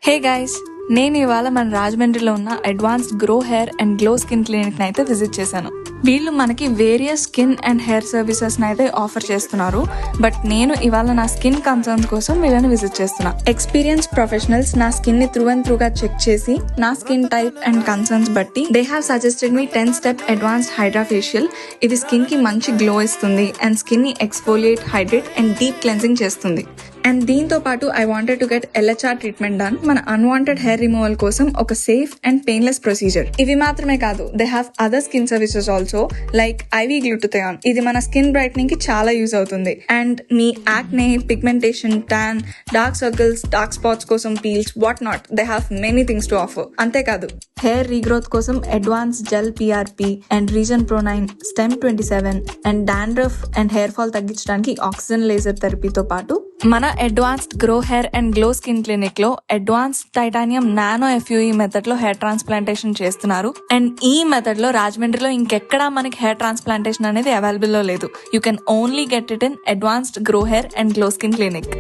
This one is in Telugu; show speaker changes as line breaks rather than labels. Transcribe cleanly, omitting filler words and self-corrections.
హే గైస్, నేను ఇవాళ మన రాజమండ్రిలో ఉన్న advanced grow hair and glow skin clinic అయితే విజిట్ చేశాను. వీళ్ళు మనకి various skin and hair services అయితే ఆఫర్ చేస్తున్నారు. బట్ నేను ఇవాళ నా స్కిన్ కన్సర్న్స్ కోసం వీళ్ళని విజిట్ చేస్తున్నా. ఎక్స్పీరియన్స్ ప్రొఫెషనల్స్ నా స్కిన్ ని త్రూ అండ్ త్రూ గా చెక్ చేసి నా స్కిన్ టైప్ అండ్ కన్సర్న్స్ బట్టి they have suggested me 10 step advanced hydra facial. ఇది స్కిన్ కి మంచి గ్లో ఇస్తుంది అండ్ స్కిన్ ని exfoliate, hydrate and deep cleansing చేస్తుంది. అండ్ దీంతో పాటు I wanted to get LHR treatment done, మన అన్వాంటెడ్ హెయిర్ రిమూవల్ కోసం ఒక సేఫ్ అండ్ పెయిన్లెస్ ప్రొసీజర్. ఇవి మాత్రమే కాదు, they have other skin services also like IV glutathione. ఇది మన స్కిన్ బ్రైట్నింగ్ కి చాలా యూజ్ అవుతుంది. అండ్ మీ acne, pigmentation, tan, dark circles, dark spots కోసం peels, what not, they have many things to offer. అంతేకాదు హెయిర్ రీగ్రోత్ కోసం advance gel PRP and regen Pro 9, STEM 27 and dandruff and hair fall తగ్గించడానికి ఆక్సిజన్ లేజర్ థెరపీతో పాటు మన advanced grow hair and glow skin clinic లో advanced titanium nano FUE method లో హెయిర్ ట్రాన్స్ప్లాంటేషన్ చేస్తున్నారు. అండ్ ఈ మెథడ్ లో రాజమండ్రిలో ఇంకెక్కడా మనకి హెయిర్ ట్రాన్స్ప్లాంటేషన్ అనేది అవైలబుల్ లో లేదు. You can only get it in advanced grow hair and glow skin clinic.